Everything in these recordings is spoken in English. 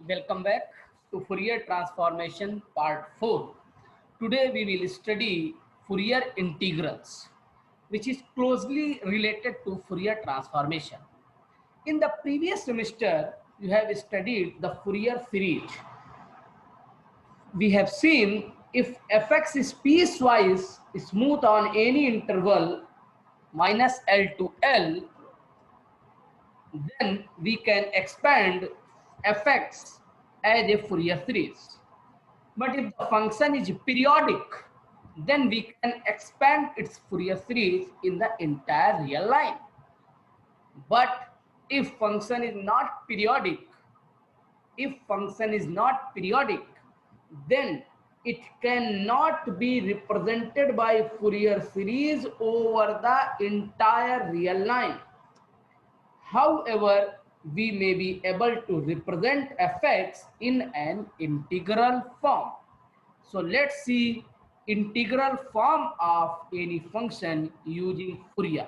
Welcome back to Fourier Transformation Part 4. Today we will study Fourier integrals, which is closely related to Fourier transformation. In the previous semester, you have studied the Fourier series. We have seen if fx is piecewise smooth on any interval minus L to L, then we can expand fx as a Fourier series. But if the function is periodic, then we can expand its Fourier series in the entire real line. But if function is not periodic, then it cannot be represented by Fourier series over the entire real line. However, we may be able to represent fx in an integral form. So let's see integral form of any function using Fourier.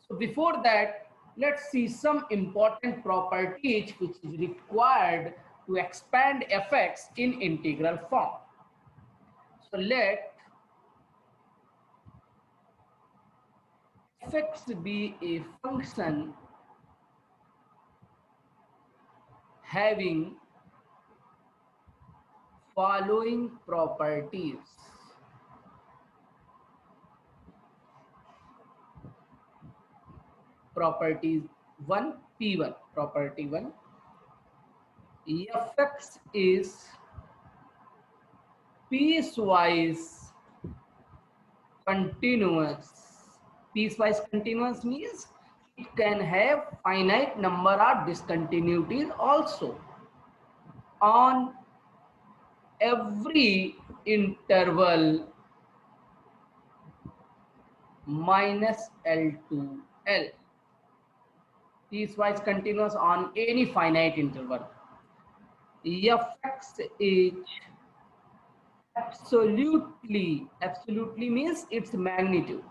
So before that, let's see some important properties which is required to expand fx in integral form. So let fx be a function having following properties. Properties 1, P1. Property 1, fx is piecewise continuous. Piecewise continuous means it can have finite number of discontinuities also on every interval minus L to L. Piecewise continuous on any finite interval. Fx is absolutely means its magnitude,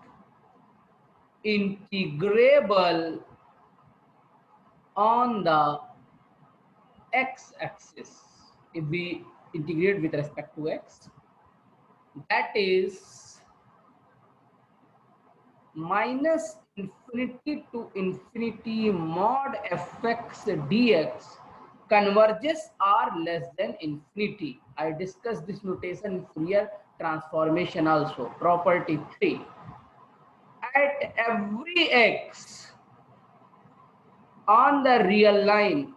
integrable on the x-axis. If we integrate with respect to x, that is minus infinity to infinity mod fx dx converges or less than infinity. I discussed this notation in Fourier transformation also. Property 3. At every x on the real line,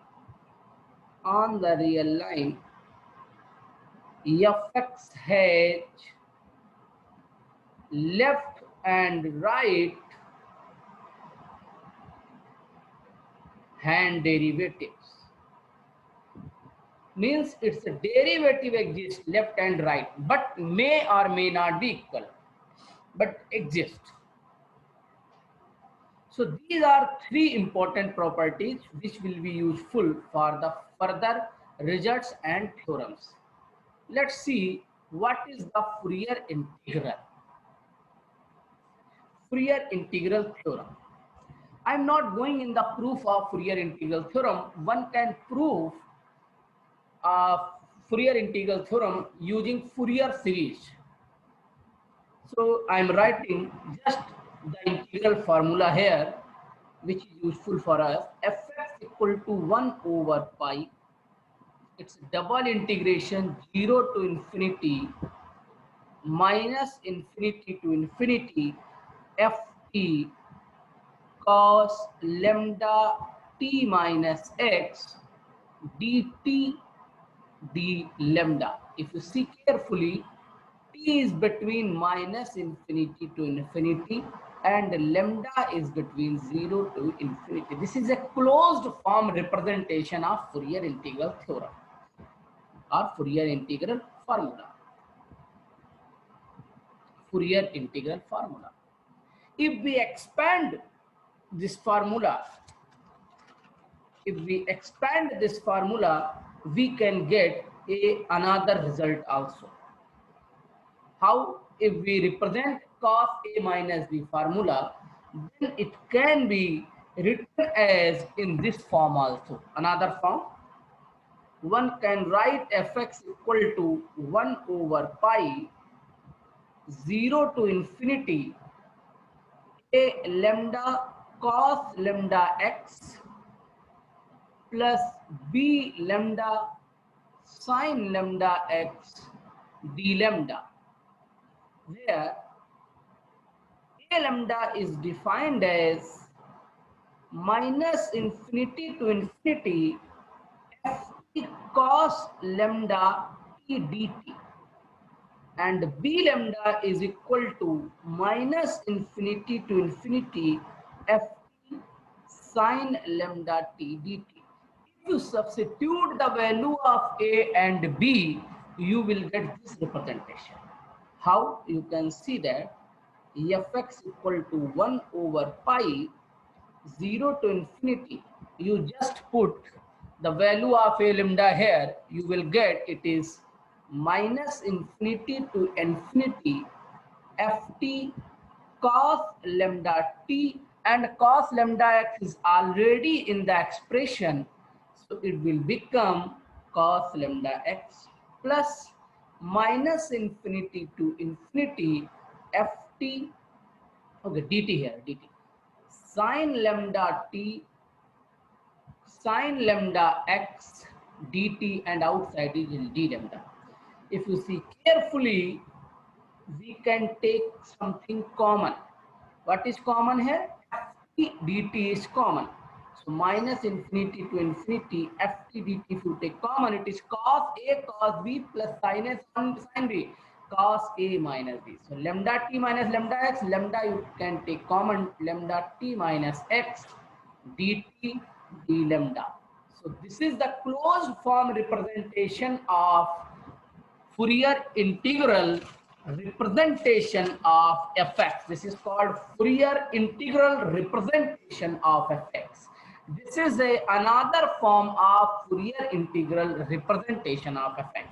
fx has left and right hand derivatives. Means its derivative exists left and right, but may or may not be equal, but exist. So these are three important properties which will be useful for the further results and theorems. Let's see what is the Fourier integral. Fourier integral theorem. I am not going in the proof of Fourier integral theorem. One can prove Fourier integral theorem using Fourier series. So I am writing just the integral formula here, which is useful for us. Fx equal to 1 over pi. It's double integration 0 to infinity minus infinity to infinity ft cos lambda t minus x dt d lambda. If you see carefully, t is between minus infinity to infinity and lambda is between 0 to infinity. This is a closed form representation of Fourier integral theorem or Fourier integral formula. Fourier integral formula. If we expand this formula, we can get another result also. How? If we represent cos A minus B formula, then it can be written as in this form also. Another form, one can write fx equal to 1 over pi 0 to infinity a lambda cos lambda x plus b lambda sin lambda x d lambda, where a lambda is defined as minus infinity to infinity ft cos lambda t dt, and b lambda is equal to minus infinity to infinity ft sin lambda t dt. If you substitute the value of a and b, you will get this representation. How? You can see that fx equal to 1 over pi 0 to infinity. You just put the value of a lambda here, you will get it is minus infinity to infinity ft cos lambda t, and cos lambda x is already in the expression, so it will become cos lambda x plus minus infinity to infinity ft, okay, dt here, dt sin lambda t sin lambda x dt, and outside is d lambda. If you see carefully, we can take something common. What is common here? Ft dt is common. So minus infinity to infinity ft dt, if you take common, it is cos a cos b plus sin a sin b cos a minus b. So lambda t minus lambda x, lambda you can take common, lambda t minus x dt d lambda. So this is the closed form representation of Fourier integral representation of fx. This is called Fourier integral representation of fx. This is another form of Fourier integral representation of fx.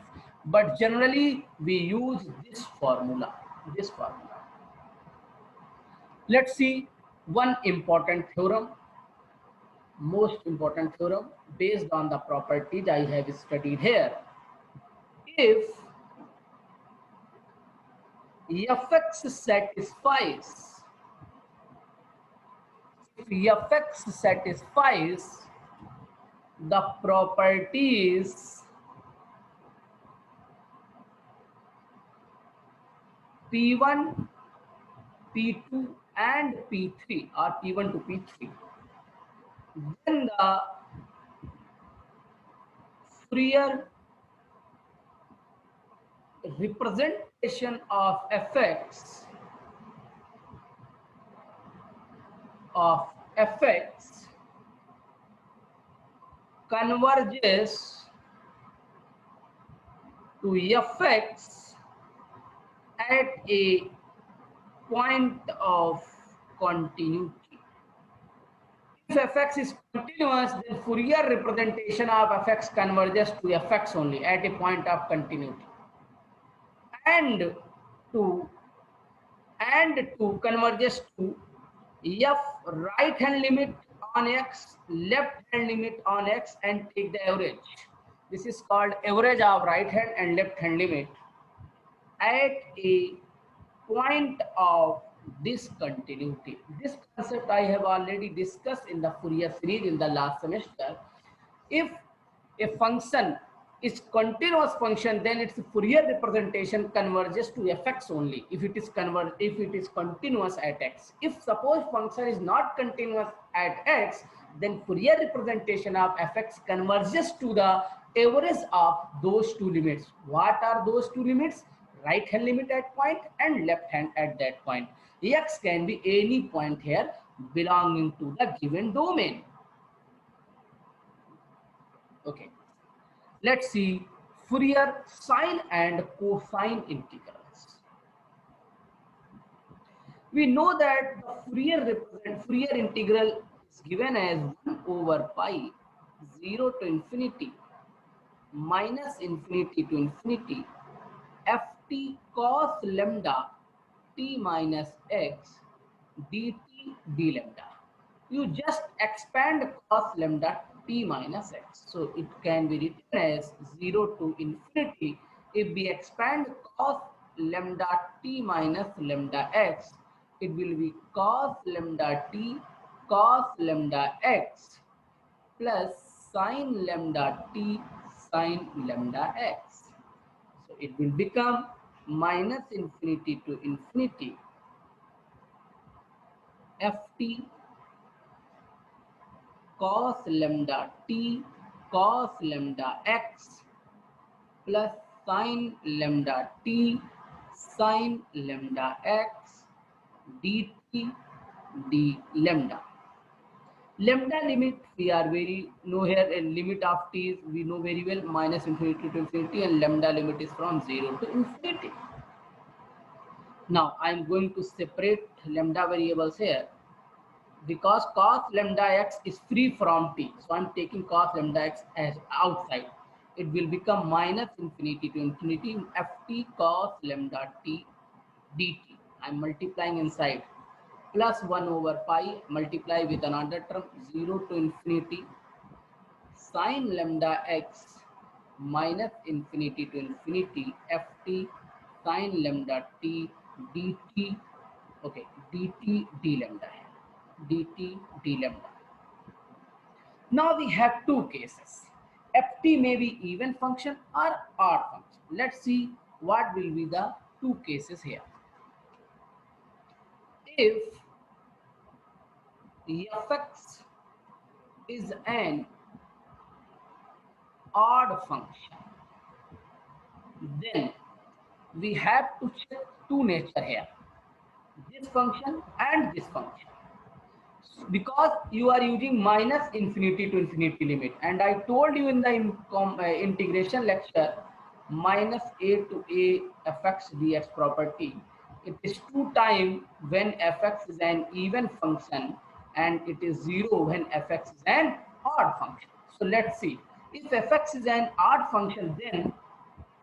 But generally we use this formula. This formula. Let's see one important theorem, most important theorem based on the properties I have studied here. If fx satisfies, if fx satisfies the properties p1, p2 and p3, or p1 to p3, then the Fourier representation of fx converges to fx at a point of continuity. If fx is continuous, then Fourier representation of fx converges to fx only at a point of continuity. And to converges to f right hand limit on x, left hand limit on x, and take the average. This is called average of right hand and left hand limit at a point of discontinuity. This concept I have already discussed in the Fourier series in the last semester. If a function is continuous function, then its Fourier representation converges to fx only if it is continuous at x. If suppose function is not continuous at x, then Fourier representation of fx converges to the average of those two limits. What are those two limits? Right hand limit at point and left hand at that point. X can be any point here belonging to the given domain. Okay, let's see Fourier sine and cosine integrals. We know that the Fourier integral is given as 1 over pi 0 to infinity minus infinity to infinity ft cos lambda t minus x dt d lambda. you just expand cos lambda t minus x. So it can be written as 0 to infinity. If we expand cos lambda t minus lambda x, it will be cos lambda t cos lambda x plus sin lambda t sin lambda x. So it will become minus infinity to infinity ft cos lambda t cos lambda x plus sin lambda t sin lambda x dt d lambda. Lambda limit we are very know here, a limit of t is we know very well minus infinity to infinity, and lambda limit is from 0 to infinity. Now I am going to separate lambda variables here because cos lambda x is free from t. So I'm taking cos lambda x as outside. It will become minus infinity to infinity ft cos lambda t dt. I'm multiplying inside plus 1 over pi multiply with another term 0 to infinity sin lambda x minus infinity to infinity ft sin lambda t dt. Okay, dt d lambda dt d lambda. Now we have two cases. Ft may be even function or odd function. Let's see what will be the two cases here. If fx is an odd function, then we have to check two nature here, this function and this function, because you are using minus infinity to infinity limit, and I told you in the integration lecture minus a to a fx dx property, it is 2 times when fx is an even function and it is 0 when fx is an odd function. So let's see, if fx is an odd function, then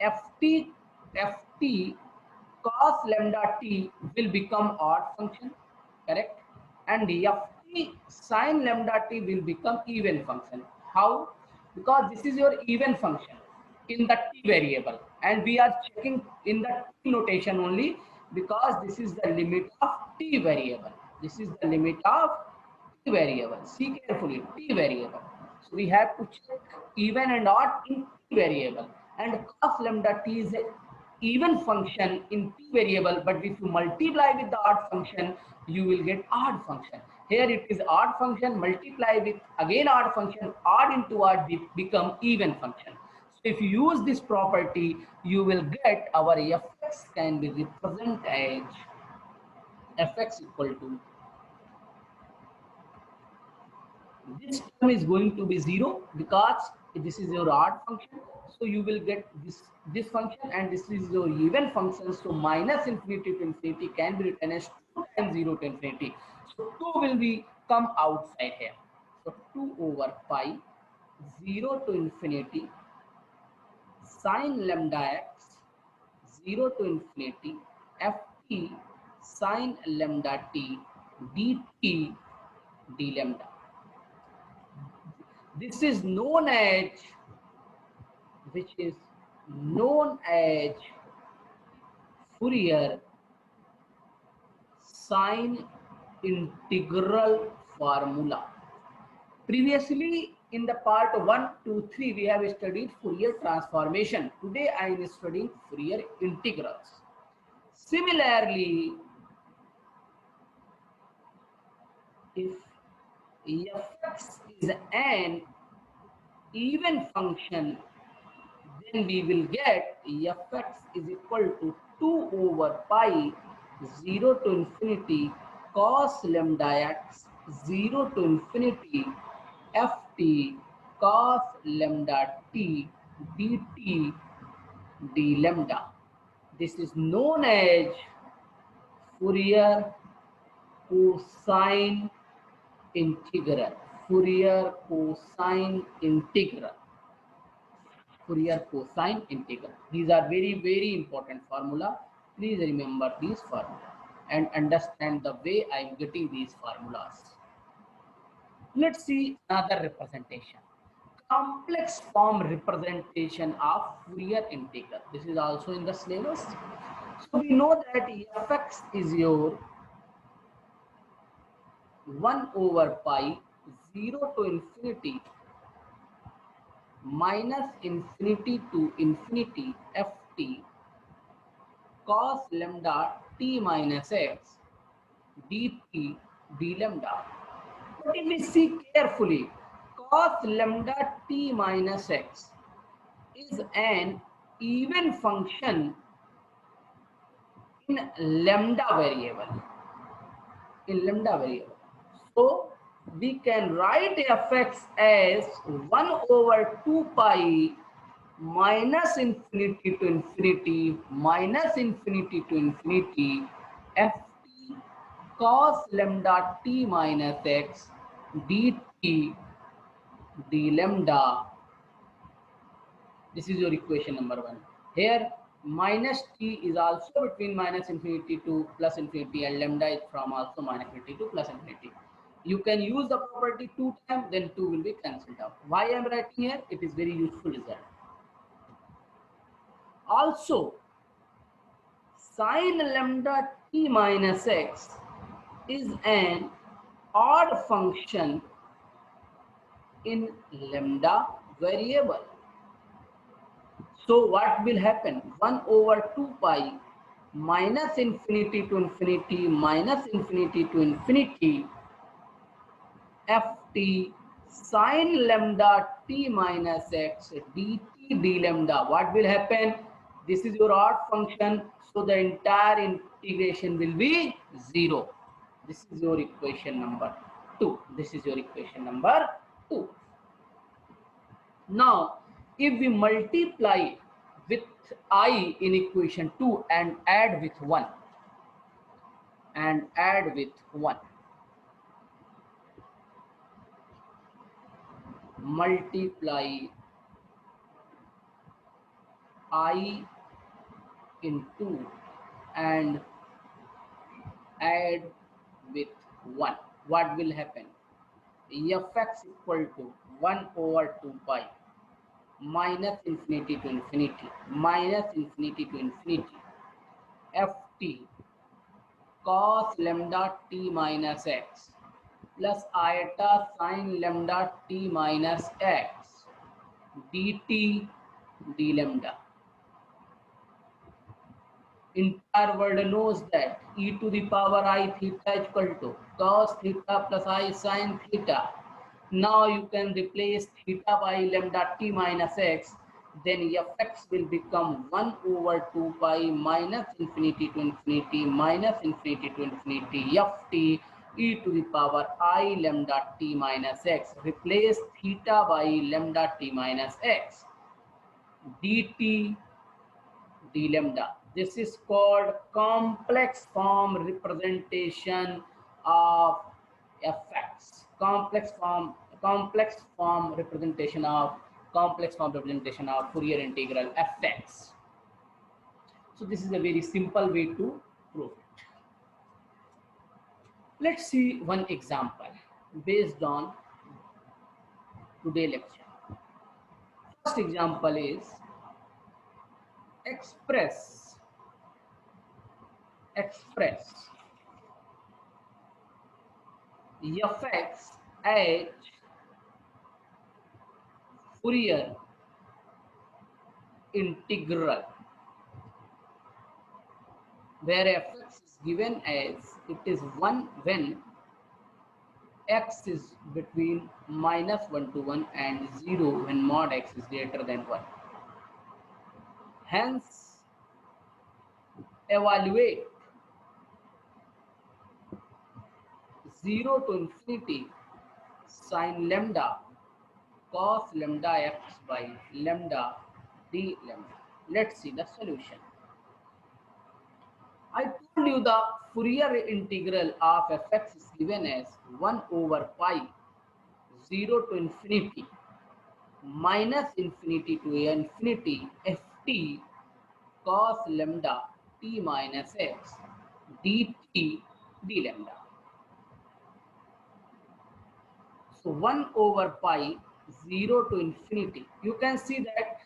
ft cos lambda t will become odd function, correct? And ft sin lambda t will become even function. How? Because this is your even function in the t variable, and we are checking in the t notation only because this is the limit of t variable. This is the limit of t variable. See carefully, t variable. So we have to check even and odd in t variable, and cos lambda t is a even function in t variable, but if you multiply with the odd function, you will get odd function. Here it is odd function, multiply with again odd function, odd into odd become even function. So if you use this property, you will get our fx can be represented as fx equal to, this term is going to be 0 because this is your odd function. So you will get this function, and this is your even function. So minus infinity to infinity can be written as 2 times 0 to infinity. So 2 will be come outside here. So 2 over pi 0 to infinity sin lambda x 0 to infinity ft sin lambda t dt d lambda. This is known as, which is known as Fourier sine integral formula. Previously in the part 1 to 3 we have studied Fourier transformation. Today I am studying Fourier integrals. Similarly, if fx is an even function, then we will get fx is equal to 2 over pi 0 to infinity cos lambda x 0 to infinity ft cos lambda t dt d lambda. This is known as Fourier cosine integral. Fourier cosine integral. Fourier cosine integral. These are very, very important formula. Please remember these formula and understand the way I am getting these formulas. Let's see another representation. Complex form representation of Fourier integral. This is also in the syllabus. So we know that fx is your 1 over pi 0 to infinity minus infinity to infinity ft cos lambda t minus x dt d lambda. But if we see carefully, cos lambda t minus x is an even function in lambda variable. In lambda variable. So we can write fx as 1 over 2 pi minus infinity to infinity minus infinity to infinity ft cos lambda t minus x dt d lambda. This is your equation number 1. Here minus t is also between minus infinity to plus infinity, and lambda is from also minus infinity to plus infinity. You can use the property 2 times, then 2 will be cancelled out. Why I am writing here? It is very useful result. Also, sin lambda t minus x is an odd function in lambda variable. So what will happen? 1 over 2 pi minus infinity to infinity minus infinity to infinity ft sin lambda t minus x dt d lambda. What will happen? This is your odd function, so the entire integration will be 0. This is your equation number 2. This is your equation number 2. Now, if we multiply with I in equation 2 and add with 1, multiply I in 2 and add with 1, what will happen? Fx equal to 1 over 2 pi minus infinity to infinity minus infinity to infinity ft cos lambda t minus x plus iota sin lambda t minus x dt d lambda. Entire world knows that e to the power I theta is equal to cos theta plus I sin theta. Now you can replace theta by lambda t minus x. Then fx will become 1 over 2 pi minus infinity to infinity minus infinity to infinity ft e to the power I lambda t minus x. Replace theta by lambda t minus x dt d lambda. This is called complex form representation of fx. Complex form representation of Fourier integral fx. So this is a very simple way to prove it. Let's see one example based on today lecture. First example is express fx as Fourier integral, where fx is given as it is 1 when x is between minus 1 to 1 and 0 when mod x is greater than 1. Hence, evaluate 0 to infinity sin lambda cos lambda x by lambda d lambda. Let's see the solution. I told you the Fourier integral of fx is given as 1 over pi 0 to infinity minus infinity to infinity ft cos lambda t minus x dt d lambda. So 1 over pi 0 to infinity. You can see that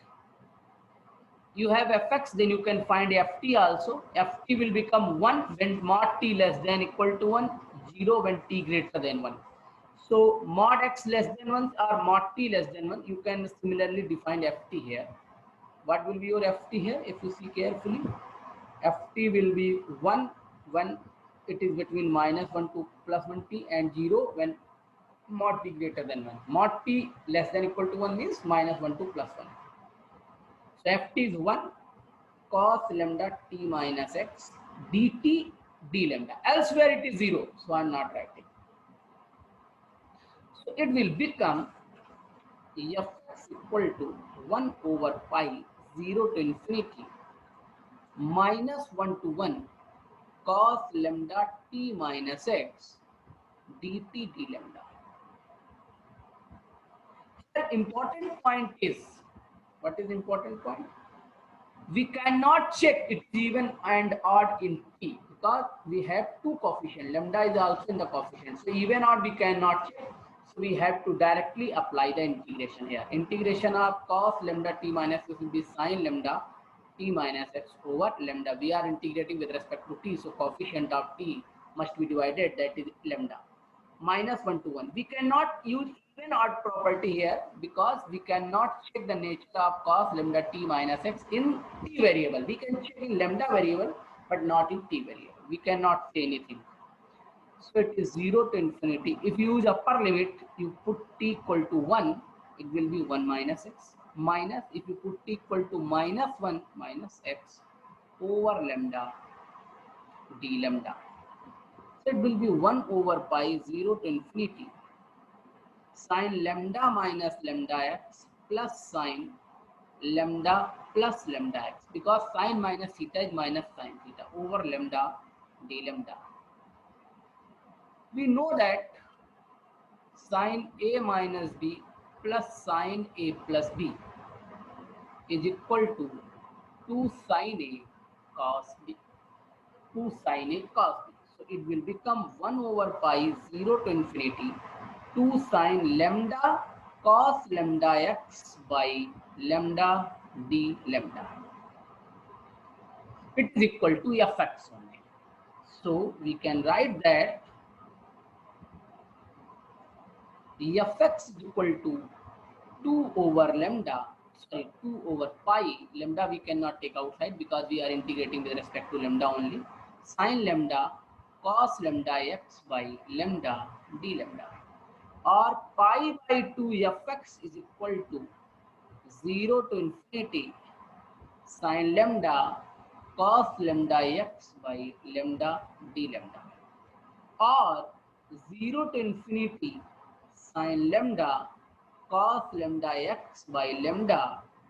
you have fx, then you can find ft also. Ft will become 1 when mod t less than equal to 1, 0 when t greater than 1. So mod x less than 1 or mod t less than 1, you can similarly define ft here. What will be your ft here if you see carefully? Ft will be 1 when it is between -1 to +1 t, and 0 when mod t greater than 1. Mod t less than equal to 1 means -1 to +1. So ft is 1 cos lambda t minus x dt d lambda. Elsewhere it is 0, so I am not writing. So it will become fx equal to 1 over pi 0 to infinity -1 to 1 cos lambda t minus x dt d lambda. The important point is, what is important point? We cannot check it even and odd in t because we have two coefficients. Lambda is also in the coefficient. So even odd we cannot check. So we have to directly apply the integration here. Integration of cos lambda t minus x will be sin lambda t minus x over lambda. We are integrating with respect to t. So coefficient of t must be divided, that is lambda. -1 to 1. We cannot use even odd property here because we cannot check the nature of cos lambda t minus x in t variable. We can check in lambda variable but not in t variable. We cannot say anything. So it is 0 to infinity. If you use upper limit, you put t equal to 1, it will be 1 minus x. Minus, if you put t equal to -1 minus x over lambda d lambda. So it will be 1 over pi 0 to infinity sin lambda minus lambda x plus sin lambda plus lambda x, because sin minus theta is minus sin theta over lambda d lambda. We know that sin a minus b plus sin a plus b is equal to 2 sin a cos b. 2 sin a cos b. So it will become 1 over pi 0 to infinity 2 sin lambda cos lambda x by lambda d lambda. It is equal to fx only. So we can write that fx is equal to 2 over lambda, sorry, 2 over pi. Lambda we cannot take outside because we are integrating with respect to lambda only. Sin lambda cos lambda x by lambda d lambda, or pi by 2 fx is equal to 0 to infinity sin lambda cos lambda x by lambda d lambda, or 0 to infinity sin lambda cos lambda x by lambda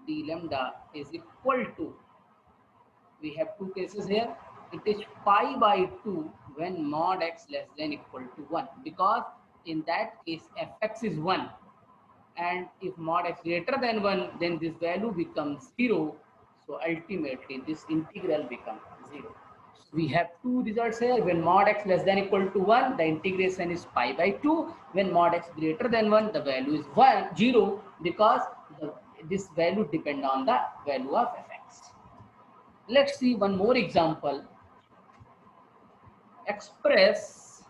d lambda is equal to, we have two cases here, it is pi by 2 when mod x less than equal to 1, because in that case fx is 1, and if mod x greater than 1, then this value becomes 0. So ultimately this integral becomes 0. So we have two results here. When mod x less than equal to 1, the integration is pi by 2. When mod x greater than 1, the value is 0, because this value depends on the value of fx. Let's see one more example. Express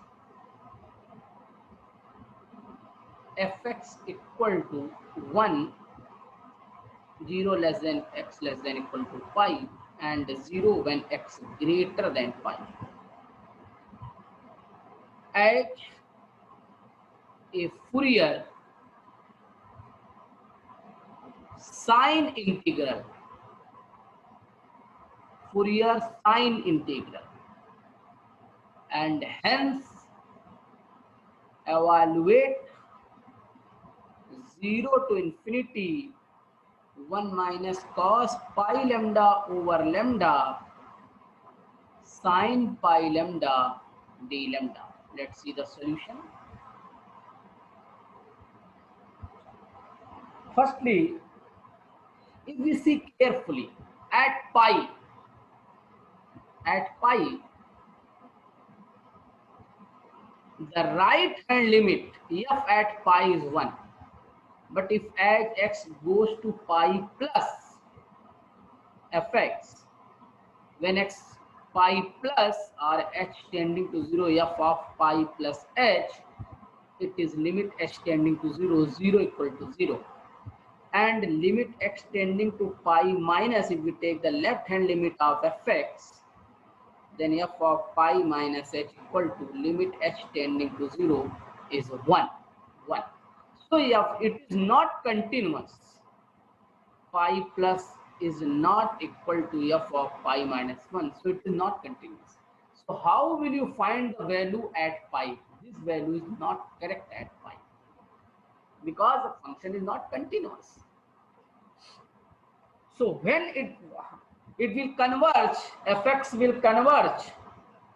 fx equal to 1, 0 less than x less than equal to pi, and 0 when x greater than pi. As a Fourier sine integral, Fourier sine integral, and hence evaluate 0 to infinity 1 minus cos pi lambda over lambda sin pi lambda d lambda. Let's see the solution. Firstly, if we see carefully at pi, the right hand limit f at pi is 1. But if as x goes to pi plus fx, when x pi plus or h tending to 0, f of pi plus h, it is limit h tending to 0, 0 equal to 0. And limit x tending to pi minus, if we take the left hand limit of fx, then f of pi minus h equal to limit h tending to 0 is 1. So if it is not continuous, pi plus is not equal to f of pi minus 1. So it is not continuous. So how will you find the value at pi? This value is not correct at pi because the function is not continuous. So when it will converge, fx will converge.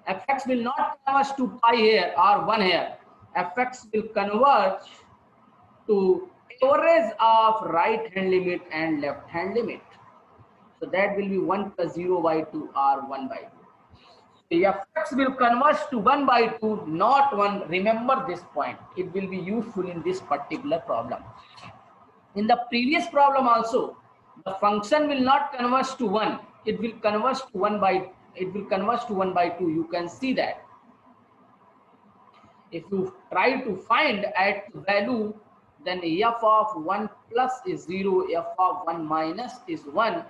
Fx will not converge to pi here or 1 here. Fx will converge to average of right hand limit and left hand limit. So that will be 1 plus 0 by 2 or 1 by 2. So fx will converge to 1 by 2, not 1. Remember this point. It will be useful in this particular problem. In the previous problem also, the function will not converge to 1. It will converge to 1 by 2. You can see that. If you try to find at value, then f of 1 plus is 0, f of 1 minus is 1,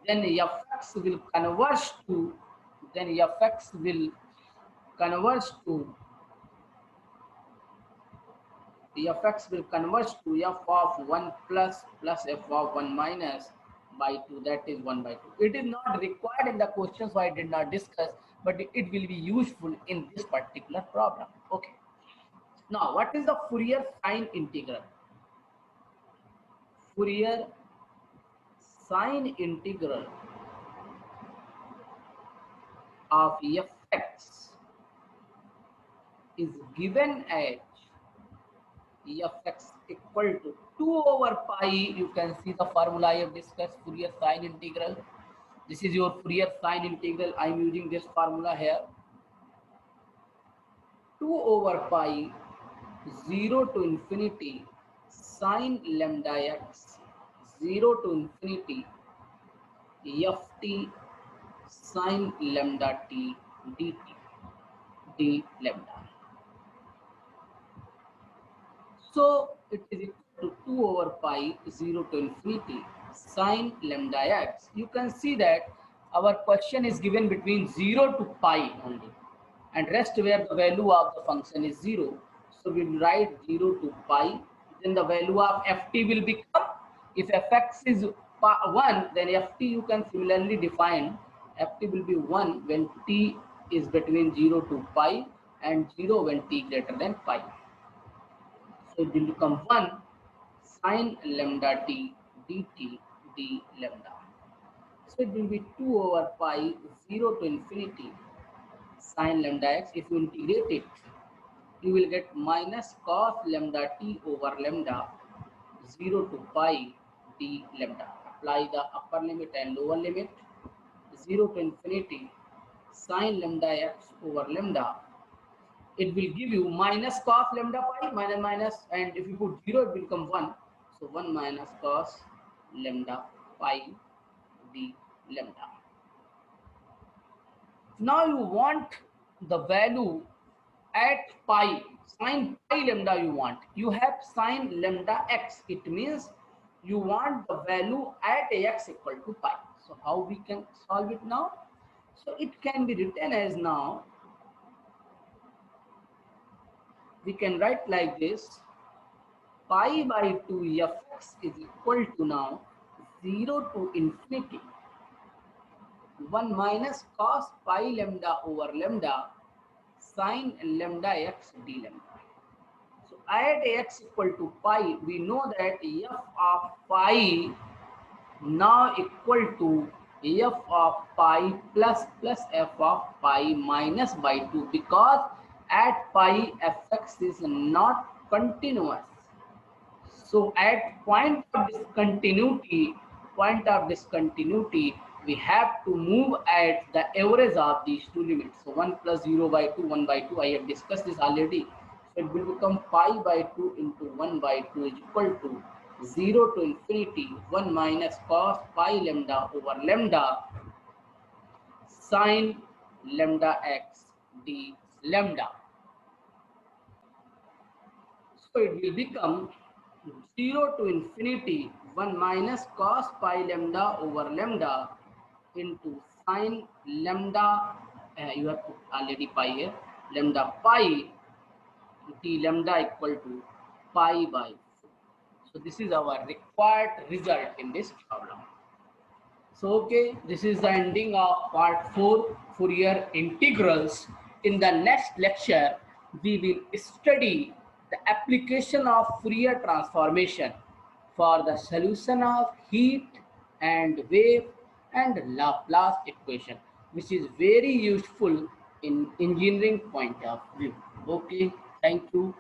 then fx will converge to, fx will converge to f of 1 plus f of 1 minus by 2, that is 1 by 2. It is not required in the question, so I did not discuss, but it will be useful in this particular problem. Okay. Now, what is the Fourier sine integral? Fourier sine integral of fx is given as fx equal to 2 over pi. You can see the formula I have discussed, Fourier sine integral. This is your Fourier sine integral. I am using this formula here. 2 over pi 0 to infinity sine lambda x 0 to infinity ft sine lambda t dt d lambda. So it is equal to 2 over pi 0 to infinity sine lambda x. You can see that our question is given between 0 to pi only, and rest where the value of the function is 0. So we will write 0 to pi. Then the value of ft will become, if fx is 1, then ft you can similarly define. Ft will be 1 when t is between 0 to pi and 0 when t greater than pi. So it will become 1 sine lambda t dt d lambda. So it will be 2 over pi 0 to infinity sine lambda x. If you integrate it, you will get minus cos lambda t over lambda 0 to pi d lambda. Apply the upper limit and lower limit. 0 to infinity sine lambda x over lambda. It will give you minus cos lambda pi minus, and if you put 0, it will become 1. So 1 minus cos lambda pi d lambda. Now you want the value at pi, sine pi lambda you want. You have sine lambda x. It means you want the value at x equal to pi. So how we can solve it now? So it can be written as, now we can write like this: pi by 2 fx is equal to now 0 to infinity 1 minus cos pi lambda over lambda sine lambda x d lambda. So at x equal to pi, we know that f of pi now equal to f of pi plus f of pi minus by 2, because at pi fx is not continuous. So at point of discontinuity, we have to move at the average of these two limits. So 1 plus 0 by 2, 1 by 2. I have discussed this already. So it will become pi by 2 into 1 by 2 is equal to 0 to infinity 1 minus cos pi lambda over lambda sine lambda x d lambda. So it will become 0 to infinity 1 minus cos pi lambda over lambda into sine lambda, you have put already pi here, lambda pi d lambda equal to pi by 4. So this is our required result in this problem. So okay, this is the ending of part 4 Fourier integrals. In the next lecture, we will study the application of Fourier transformation for the solution of heat and wave and Laplace equation, which is very useful in engineering point of view. Okay, thank you.